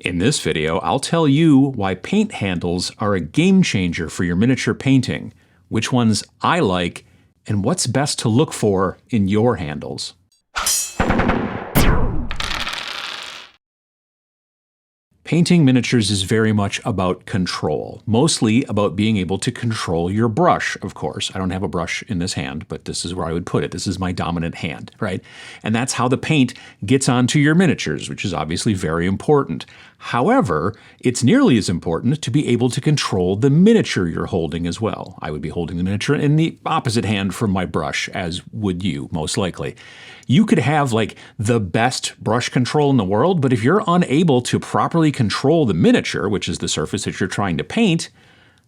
In this video, I'll tell you why paint handles are a game changer for your miniature painting, which ones I like, and what's best to look for in your handles. Painting miniatures is very much about control, mostly about being able to control your brush, of course. I don't have a brush in this hand, but this is where I would put it. This is my dominant hand, right? And that's how the paint gets onto your miniatures, which is obviously very important. However, it's nearly as important to be able to control the miniature you're holding as well. I would be holding the miniature in the opposite hand from my brush, as would you, most likely. You could have like the best brush control in the world, but if you're unable to properly control the miniature, which is the surface that you're trying to paint,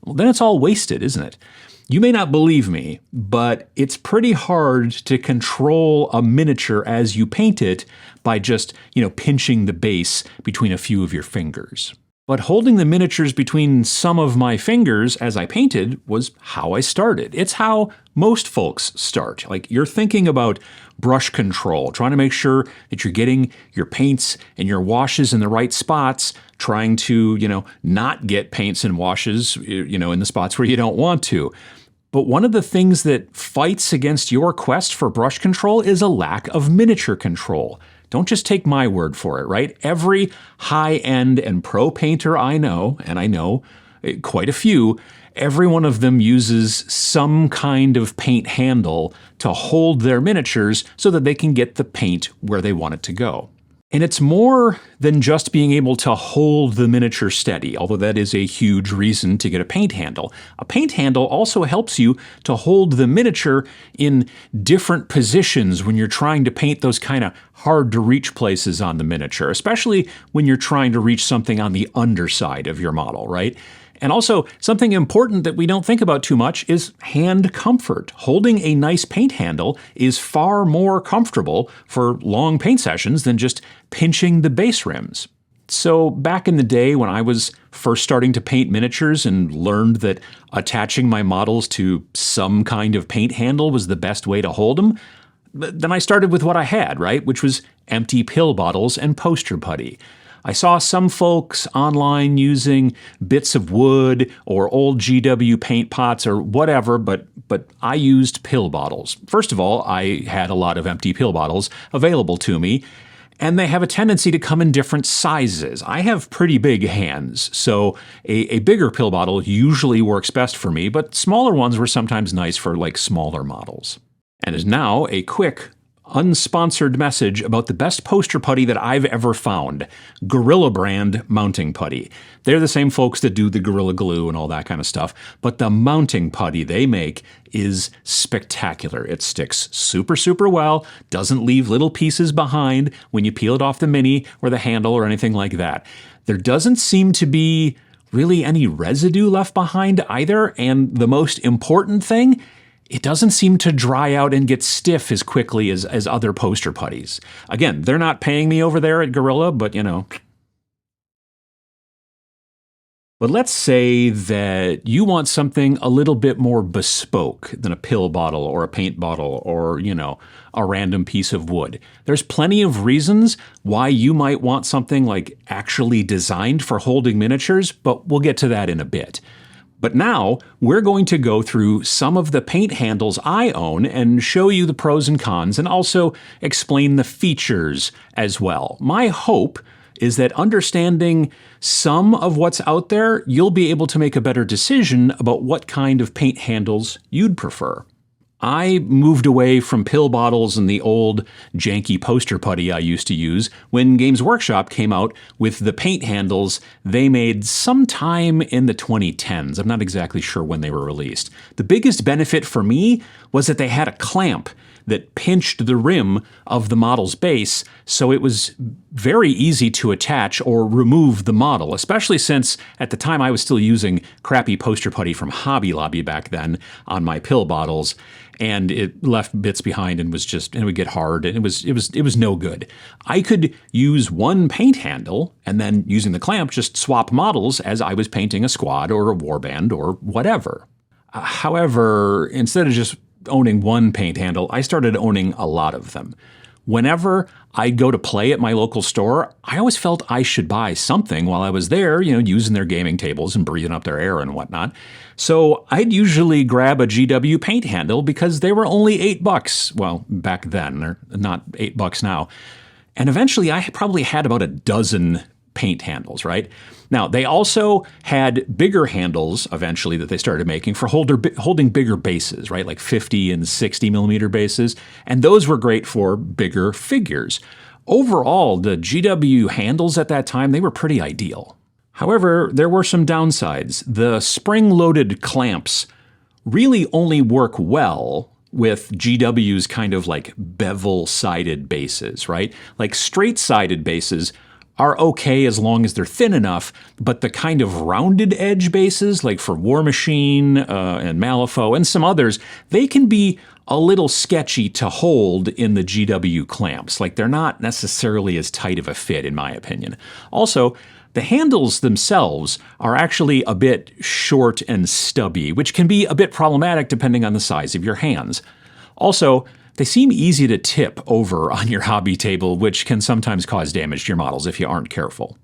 well, then it's all wasted, isn't it? You may not believe me, but it's pretty hard to control a miniature as you paint it by just, pinching the base between a few of your fingers. But holding the miniatures between some of my fingers as I painted was how I started. It's how most folks start. Like, you're thinking about brush control, trying to make sure that you're getting your paints and your washes in the right spots, trying to, not get paints and washes, in the spots where you don't want to. But one of the things that fights against your quest for brush control is a lack of miniature control. Don't just take my word for it, right? Every high-end and pro painter I know, and I know quite a few, every one of them uses some kind of paint handle to hold their miniatures so that they can get the paint where they want it to go. And it's more than just being able to hold the miniature steady, although that is a huge reason to get a paint handle. A paint handle also helps you to hold the miniature in different positions when you're trying to paint those kind of hard to reach places on the miniature, especially when you're trying to reach something on the underside of your model, right? And also, something important that we don't think about too much is hand comfort. Holding a nice paint handle is far more comfortable for long paint sessions than just pinching the base rims. So back in the day when I was first starting to paint miniatures and learned that attaching my models to some kind of paint handle was the best way to hold them, then I started with what I had, right? Which was empty pill bottles and poster putty. I saw some folks online using bits of wood or old GW paint pots or whatever, but I used pill bottles. First of all, I had a lot of empty pill bottles available to me, and they have a tendency to come in different sizes. I have pretty big hands, so a bigger pill bottle usually works best for me, but smaller ones were sometimes nice for like smaller models. And is now a quick unsponsored message about the best poster putty that I've ever found. Gorilla brand mounting putty. They're the same folks that do the Gorilla Glue and all that kind of stuff, but the mounting putty they make is spectacular. It sticks super, super well, doesn't leave little pieces behind when you peel it off the mini or the handle or anything like that. There doesn't seem to be really any residue left behind either, and the most important thing, it doesn't seem to dry out and get stiff as quickly as other poster putties. Again, they're not paying me over there at Gorilla, but But let's say that you want something a little bit more bespoke than a pill bottle or a paint bottle or, a random piece of wood. There's plenty of reasons why you might want something like actually designed for holding miniatures, but we'll get to that in a bit. But now, we're going to go through some of the paint handles I own and show you the pros and cons and also explain the features as well. My hope is that understanding some of what's out there, you'll be able to make a better decision about what kind of paint handles you'd prefer. I moved away from pill bottles and the old janky poster putty I used to use when Games Workshop came out with the paint handles they made sometime in the 2010s. I'm not exactly sure when they were released. The biggest benefit for me was that they had a clamp that pinched the rim of the model's base, so it was very easy to attach or remove the model, especially since at the time I was still using crappy poster putty from Hobby Lobby back then on my pill bottles, and it left bits behind and it would get hard, and it was no good. I could use one paint handle and then using the clamp just swap models as I was painting a squad or a warband or whatever. However, instead of just owning one paint handle, I started owning a lot of them. Whenever I'd go to play at my local store, I always felt I should buy something while I was there, using their gaming tables and breathing up their air and whatnot. So I'd usually grab a GW paint handle because they were only $8. Well, back then, they're not $8 now. And eventually I probably had about a dozen paint handles, right? Now, they also had bigger handles eventually that they started making for holding bigger bases, right? Like 50 and 60 millimeter bases. And those were great for bigger figures. Overall, the GW handles at that time, they were pretty ideal. However, there were some downsides. The spring-loaded clamps really only work well with GW's kind of like bevel-sided bases, right? Like straight-sided bases are okay as long as they're thin enough, but the kind of rounded edge bases, like for War Machine and Malifaux and some others, they can be a little sketchy to hold in the GW clamps. Like they're not necessarily as tight of a fit, in my opinion. Also, the handles themselves are actually a bit short and stubby, which can be a bit problematic depending on the size of your hands. Also, they seem easy to tip over on your hobby table, which can sometimes cause damage to your models if you aren't careful.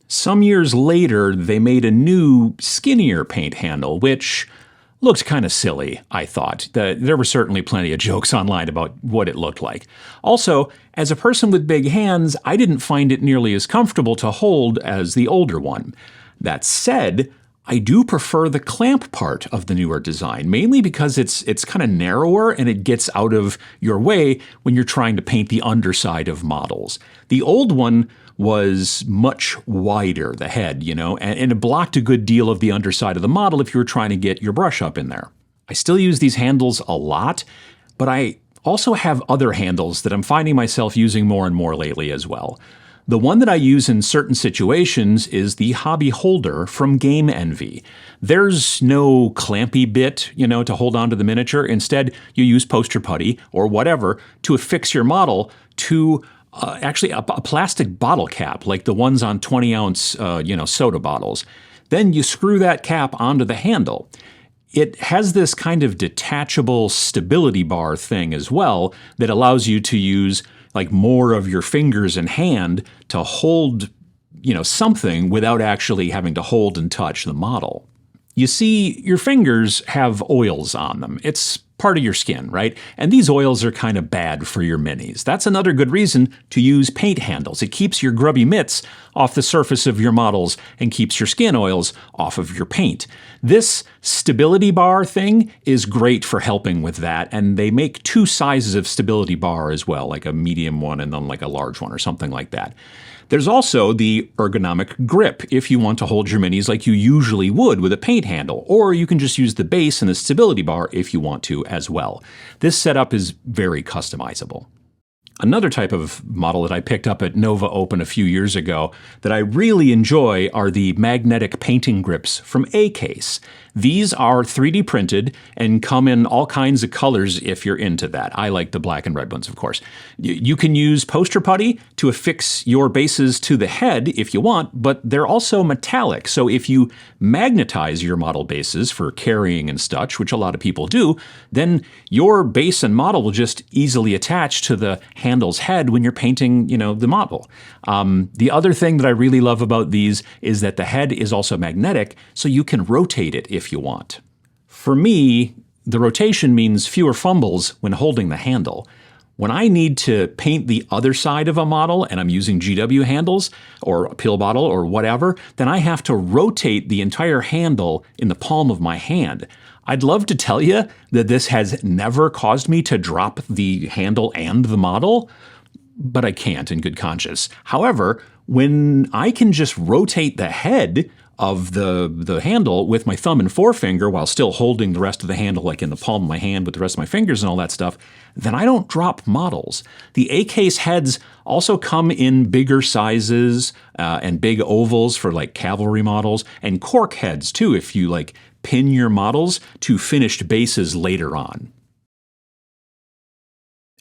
Some years later, they made a new, skinnier paint handle, which looked kind of silly, I thought. There were certainly plenty of jokes online about what it looked like. Also, as a person with big hands, I didn't find it nearly as comfortable to hold as the older one. That said, I do prefer the clamp part of the newer design, mainly because it's kind of narrower and it gets out of your way when you're trying to paint the underside of models. The old one was much wider, the head, and it blocked a good deal of the underside of the model if you were trying to get your brush up in there. I still use these handles a lot, but I also have other handles that I'm finding myself using more and more lately as well. The one that I use in certain situations is the Hobby Holder from Game Envy. There's no clampy bit, to hold onto the miniature. Instead, you use poster putty or whatever to affix your model to actually a plastic bottle cap, like the ones on 20-ounce, soda bottles. Then you screw that cap onto the handle. It has this kind of detachable stability bar thing as well that allows you to use like more of your fingers and hand to hold, something without actually having to hold and touch the model. You see, your fingers have oils on them. It's part of your skin, right? And these oils are kind of bad for your minis. That's another good reason to use paint handles. It keeps your grubby mitts off the surface of your models and keeps your skin oils off of your paint. This stability bar thing is great for helping with that, and they make two sizes of stability bar as well, like a medium one and then like a large one or something like that. There's also the ergonomic grip if you want to hold your minis like you usually would with a paint handle, or you can just use the base and the stability bar if you want to as well. This setup is very customizable. Another type of model that I picked up at Nova Open a few years ago that I really enjoy are the magnetic painting grips from A-Case. These are 3D printed and come in all kinds of colors if you're into that. I like the black and red ones, of course. You can use poster putty to affix your bases to the head if you want, but they're also metallic. So if you magnetize your model bases for carrying and such, which a lot of people do, then your base and model will just easily attach to the handle's head when you're painting, the model. The other thing that I really love about these is that the head is also magnetic, so you can rotate it if you want. For me, the rotation means fewer fumbles when holding the handle. When I need to paint the other side of a model and I'm using GW handles or a pill bottle or whatever, then I have to rotate the entire handle in the palm of my hand. I'd love to tell you that this has never caused me to drop the handle and the model, but I can't in good conscience. However, when I can just rotate the head of the handle with my thumb and forefinger while still holding the rest of the handle like in the palm of my hand with the rest of my fingers and all that stuff, then I don't drop models. The A-Case heads also come in bigger sizes and big ovals for like cavalry models, and cork heads too if you like pin your models to finished bases later on.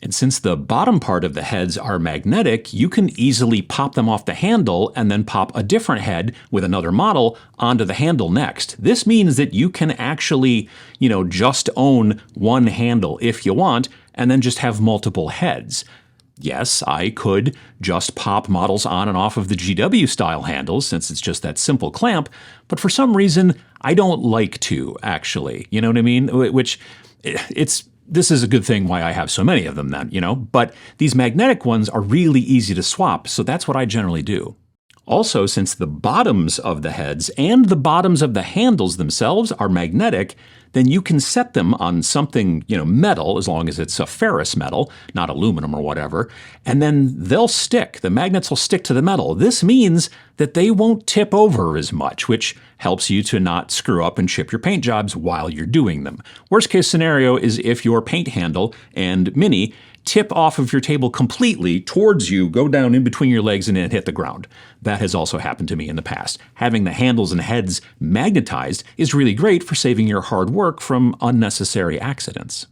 And since the bottom part of the heads are magnetic, you can easily pop them off the handle and then pop a different head with another model onto the handle next. This means that you can actually, just own one handle if you want, and then just have multiple heads. Yes, I could just pop models on and off of the GW style handles since it's just that simple clamp, but for some reason, I don't like to, actually. You know what I mean? This is a good thing why I have so many of them then, but these magnetic ones are really easy to swap, so that's what I generally do. Also, since the bottoms of the heads and the bottoms of the handles themselves are magnetic, then you can set them on something, metal, as long as it's a ferrous metal, not aluminum or whatever, and then they'll stick. The magnets will stick to the metal. This means that they won't tip over as much, which helps you to not screw up and chip your paint jobs while you're doing them. Worst case scenario is if your paint handle and mini tip off of your table completely towards you, go down in between your legs and then hit the ground. That has also happened to me in the past. Having the handles and heads magnetized is really great for saving your hard work from unnecessary accidents.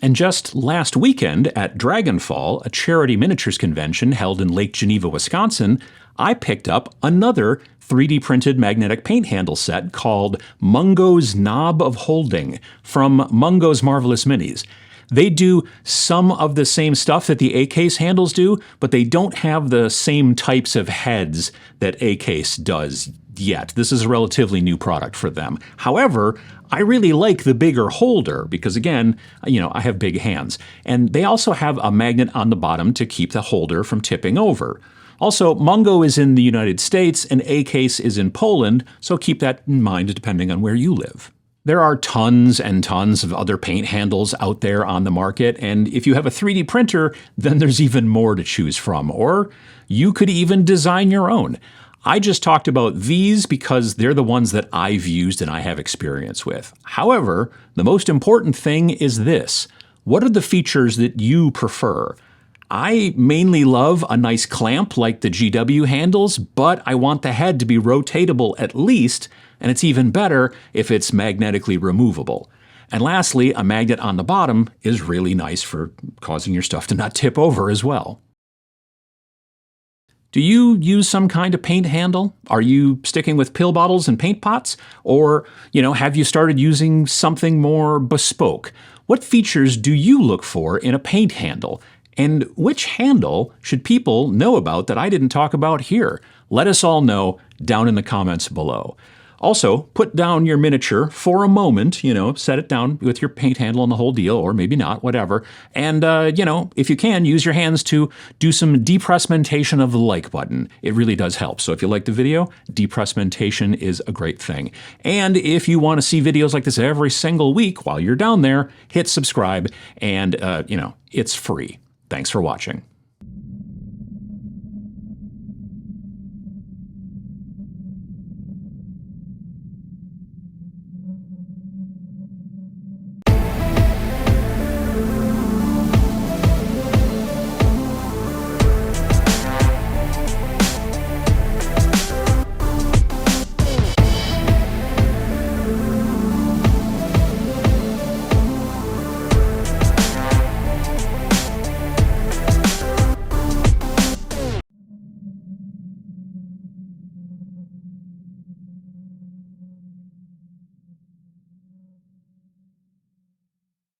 And just last weekend at Dragonfall, a charity miniatures convention held in Lake Geneva, Wisconsin, I picked up another 3D printed magnetic paint handle set called Mungo's Knob of Holding from Mungo's Marvelous Minis. They do some of the same stuff that the A-Case handles do, but they don't have the same types of heads that A-Case does yet. This is a relatively new product for them. However, I really like the bigger holder because, again, I have big hands. And they also have a magnet on the bottom to keep the holder from tipping over. Also, Mungo is in the United States and A-Case is in Poland, so keep that in mind depending on where you live. There are tons and tons of other paint handles out there on the market, and if you have a 3D printer, then there's even more to choose from, or you could even design your own. I just talked about these because they're the ones that I've used and I have experience with. However, the most important thing is this. What are the features that you prefer? I mainly love a nice clamp like the GW handles, but I want the head to be rotatable at least, and it's even better if it's magnetically removable. And lastly, a magnet on the bottom is really nice for causing your stuff to not tip over as well. Do you use some kind of paint handle? Are you sticking with pill bottles and paint pots? Or, have you started using something more bespoke? What features do you look for in a paint handle? And which handle should people know about that I didn't talk about here? Let us all know down in the comments below. Also, put down your miniature for a moment, set it down with your paint handle and the whole deal, or maybe not, whatever. And, if you can, use your hands to do some depressmentation of the like button. It really does help. So if you like the video, depressmentation is a great thing. And if you want to see videos like this every single week while you're down there, hit subscribe and, it's free. Thanks for watching.